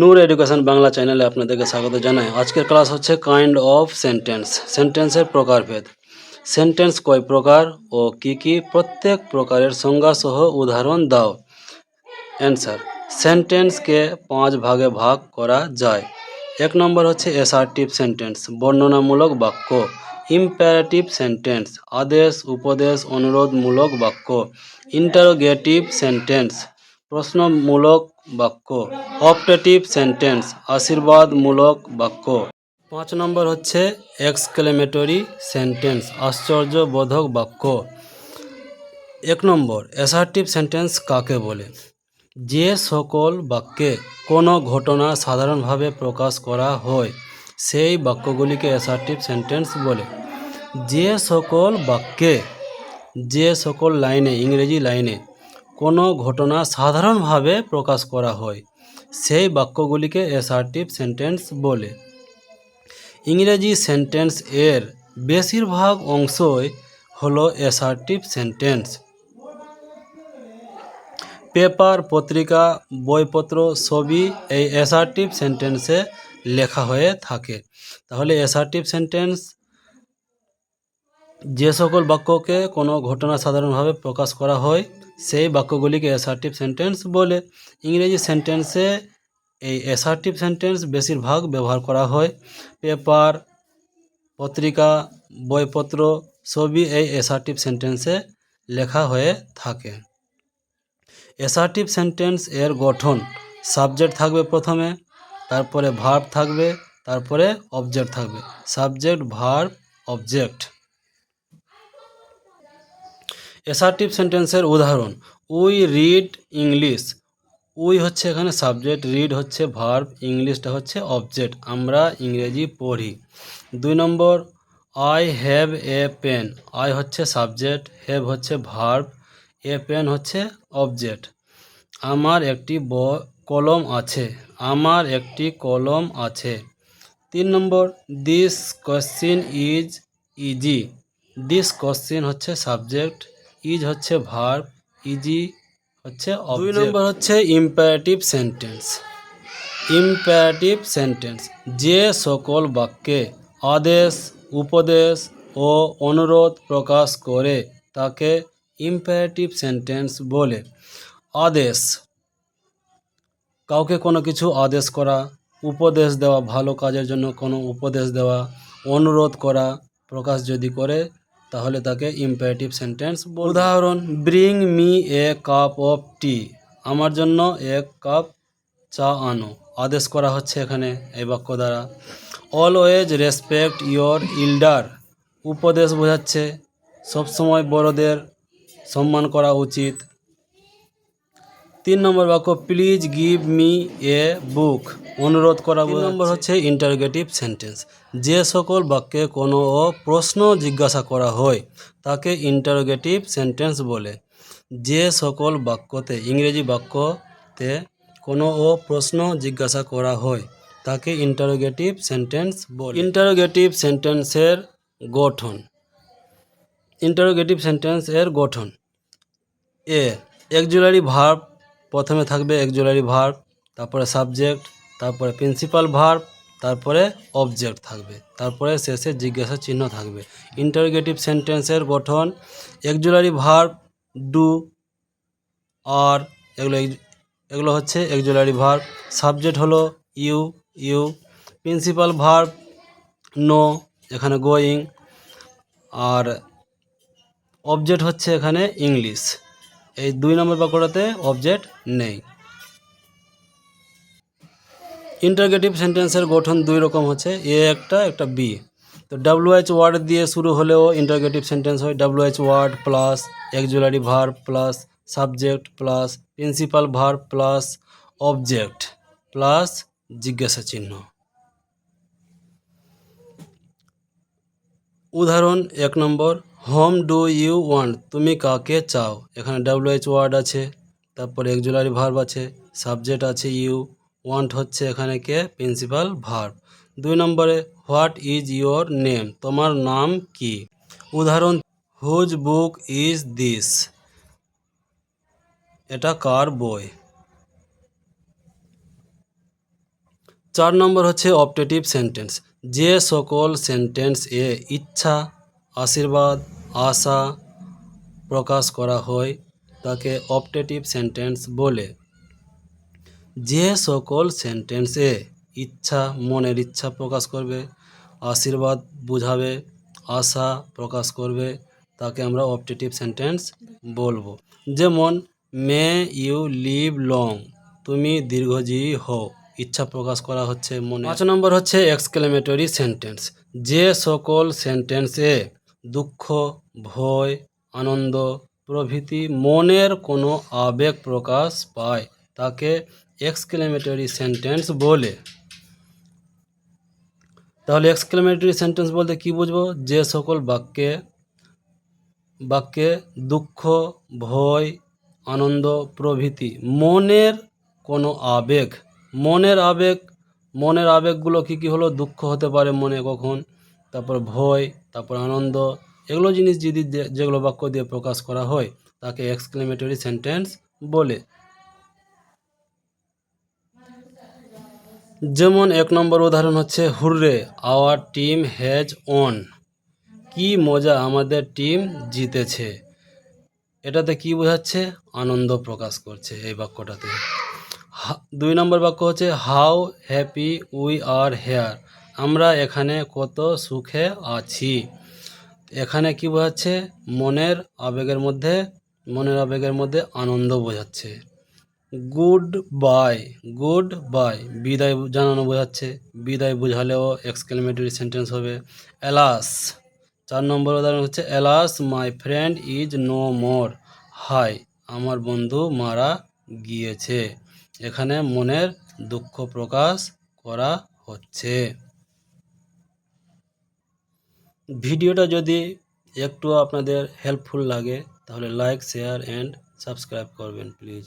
নূর education Bangla চ্যানেলে আপনাদেরকে স্বাগত জানাই। আজকের ক্লাস হচ্ছে কাইন্ড অফ সেন্টেন্স, সেন্টেন্সের প্রকারভেদ। সেন্টেন্স কয় প্রকার ও কি কি, প্রত্যেক প্রকারের সংজ্ঞা সহ উদাহরণ দাও। অ্যান্সার: সেন্টেন্সকে 5 ভাগে ভাগ করা যায়। 1 নম্বর হচ্ছে অ্যাসার্টিভ সেন্টেন্স, বর্ণনামূলক বাক্য। ইম্পারেটিভ সেন্টেন্স, আদেশ উপদেশ অনুরোধমূলক বাক্য। ইন্টারোগেটিভ সেন্টেন্স, প্রশ্নমূলক বাক্য। অপটেটিভ সেন্টেন্স, আশীর্বাদমূলক বাক্য। 5 নম্বর হচ্ছে এক্সক্লেমেটরি সেন্টেন্স, আশ্চর্যবোধক বাক্য। 1 নম্বর অ্যাসার্টিভ সেন্টেন্স কাকে বলে? যে সকল বাক্যে কোনো ঘটনা সাধারণভাবে প্রকাশ করা হয় সেই বাক্যগুলিকে অ্যাসার্টিভ সেন্টেন্স বলে। যে সকল বাক্যে, যে সকল লাইনে, ইংরেজি লাইনে কোনো ঘটনা সাধারণভাবে প্রকাশ করা হয় সেই বাক্যগুলিকে অ্যাসার্টিভ সেন্টেন্স বলে। ইংরেজি সেন্টেন্স এর বেশিরভাগ অংশই হলো অ্যাসার্টিভ সেন্টেন্স। পেপার, পত্রিকা, বইপত্র সবই এই অ্যাসার্টিভ সেন্টেন্সে লেখা হয়ে থাকে। তাহলে অ্যাসার্টিভ সেন্টেন্স যে সকল বাক্যকে কোনো ঘটনা সাধারণভাবে প্রকাশ করা হয় সেই বাক্যগুলিকে অ্যাসার্টিভ সেন্টেন্স বলে। ইংরেজি সেন্টেন্সে এই অ্যাসার্টিভ সেন্টেন্স বেশিরভাগ ব্যবহার করা হয়। পেপার, পত্রিকা, বইপত্র সবই এই অ্যাসার্টিভ সেন্টেন্সে লেখা হয়ে থাকে। অ্যাসার্টিভ সেন্টেন্স এর গঠন: সাবজেক্ট থাকবে প্রথমে, তারপরে ভার্ব থাকবে, তারপরে অবজেক্ট থাকবে। Subject, verb, object. অ্যাসার্টিভ সেন্টেন্সের উদাহরণ: উই রিড ইংলিশ। উই হচ্ছে এখানে সাবজেক্ট, রিড হচ্ছে ভার্ব, ইংলিশটা হচ্ছে অবজেক্ট। আমরা ইংরেজি পড়ি। 2 নম্বর I have a pen. I হচ্ছে সাবজেক্ট, হ্যাভ হচ্ছে ভার্ব, এ পেন হচ্ছে অবজেক্ট। আমার একটি কলম আছে। আমার একটি কলম আছে। 3 নম্বর this question is easy. This question হচ্ছে সাবজেক্ট, ইজ হচ্ছে ভার্ব, ইজি হচ্ছে অবজেক্ট। 2 নম্বর হচ্ছে ইম্পারেটিভ সেন্টেন্স। ইম্পারেটিভ সেন্টেন্স যে সকল বাক্যে আদেশ, উপদেশ ও অনুরোধ প্রকাশ করে তাকে ইম্পারেটিভ সেন্টেন্স বলে। আদেশ, কাউকে কোনো কিছু আদেশ করা। উপদেশ দেওয়া, ভালো কাজের জন্য কোনো উপদেশ দেওয়া। অনুরোধ করা, প্রকাশ যদি করে তাহলে তাকে ইম্পারেটিভ সেন্টেন্স বলে। উদাহরণ: bring me a cup of tea. আমার জন্য 1 কাপ চা আনো। আদেশ করা হচ্ছে এখানে এই বাক্য দ্বারা। Always respect your elder. উপদেশ বোঝাচ্ছে সবসময় বড়দের সম্মান করা উচিত। 3 নম্বর বাক্য প্লিজ গিভ মি এ বুক। অনুরোধ করা। 3 নম্বর হচ্ছে ইন্টারোগেটিভ সেন্টেন্স। যে সকল বাক্যে কোনো প্রশ্ন জিজ্ঞাসা করা হয় তাকে ইন্টারোগেটিভ সেন্টেন্স বলে। যে সকল বাক্যতে, ইংরেজি বাক্যতে কোনো প্রশ্ন জিজ্ঞাসা করা হয় তাকে ইন্টারোগেটিভ সেন্টেন্স বলে। ইন্টারোগেটিভ সেন্টেন্সের গঠন। ইন্টারোগেটিভ সেন্টেন্স এর গঠন: এ অক্সিলারি ভার্ব, প্রথমে থাকবে অক্সিলারি ভার্ব, তারপরে সাবজেক্ট, তারপরে প্রিন্সিপাল ভার্ব, তারপরে অবজেক্ট থাকবে, তারপরে শেষে জিজ্ঞাসা চিহ্ন থাকবে। ইন্টারোগেটিভ সেন্টেন্সের গঠন: অক্সিলারি ভার্ব ডু, আর, এগুলো হচ্ছে অক্সিলারি ভার্ব। সাবজেক্ট হলো you, you. Principal verb know, এখানে গোয়িং। আর অবজেক্ট হচ্ছে এখানে ইংলিশ। এই 2 নম্বর বাক্যটাতে অবজেক্ট নেই। ইন্টারোগেটিভ সেন্টেন্সের গঠন 2 রকম হচ্ছে, এ একটা বি। তো WH ওয়ার্ড দিয়ে শুরু হলেও ইন্টারোগেটিভ সেন্টেন্স হয়। WH word plus auxiliary verb plus subject plus principal verb plus object plus জিজ্ঞাসা চিহ্ন। উদাহরণ: 1 নম্বর হোম ডু ইউ ওয়ান্ট। তুমি কাকে চাও। এখানে WH ওয়ার্ড আছে, তারপরে অক্সিলারি ভার্ব আছে, সাবজেক্ট আছে ইউ, ওয়ান্ট হচ্ছে এখানে কে, প্রিন্সিপাল ভার্ব। 2 নম্বরে হোয়াট ইজ ইয়োর নেম। তোমার নাম কি। উদাহরণ: হুজ বুক ইজ দিস। এটা কার বই। 4 নম্বর হচ্ছে অপটেটিভ সেন্টেন্স। যে সকল সেন্টেন্স এ ইচ্ছা, আশীর্বাদ, আশা প্রকাশ করা হয় তাকে অপটেটিভ সেন্টেন্স বলে। যে সকল সেন্টেন্সে ইচ্ছা, মনের ইচ্ছা প্রকাশ করবে, আশীর্বাদ বুঝাবে, আশা প্রকাশ করবে তাকে আমরা অপটেটিভ সেন্টেন্স বলবো। যেমন মে ইউ লিভ লং, তুমি দীর্ঘজীবী হও, ইচ্ছা প্রকাশ করা হচ্ছে মনে। 5 নম্বর হচ্ছে এক্সক্লেমেটরি সেন্টেন্স। যে সকল সেন্টেন্সে দুঃখ, ভয়, আনন্দ প্রভৃতি মনের কোনো আবেগ প্রকাশ পায় তাকে এক্সক্লেমেটরি সেন্টেন্স বলে। তাহলে এক্সক্লেমেটরি সেন্টেন্স বলতে কি বুঝবো? যে সকল বাক্যে দুঃখ, ভয়, আনন্দ প্রভৃতি মনের কোনো আবেগ, মনের আবেগগুলো কি কি হলো? দুঃখ হতে পারে মনে কখন, তারপর ভয়, তারপর আনন্দ, এগুলো জিনিস যদি যেগুলো বাক্য দিয়ে প্রকাশ করা হয় তাকে এক্সক্লেমেটরি সেন্টেন্স বলে। যেমন 1 নম্বর উদাহরণ হচ্ছে hurrah our team has won, কি মজা আমাদের টিম জিতেছে। এটাতে কি বোঝাচ্ছে? আনন্দ প্রকাশ করছে এই বাক্যটাতে। 2 নম্বর বাক্য হচ্ছে how happy we are here, আমরা এখানে কত সুখে আছি। এখানে কি বোঝাচ্ছে? মনের আবেগের মধ্যে আনন্দ বোঝাচ্ছে। গুড বাই বিদায় জানানো বোঝাচ্ছে, বিদায় বোঝালেও এক্সক্লেমেটরি সেন্টেন্স হবে। অ্যালাস 4 নম্বর উদাহরণ হচ্ছে alas my friend is no more, হাই আমার বন্ধু মারা গিয়েছে। এখানে মনের দুঃখ প্রকাশ করা হচ্ছে। ভিডিওটা যদি একটু আপনাদের হেল্পফুল লাগে তাহলে লাইক, শেয়ার অ্যান্ড সাবস্ক্রাইব করবেন প্লিজ।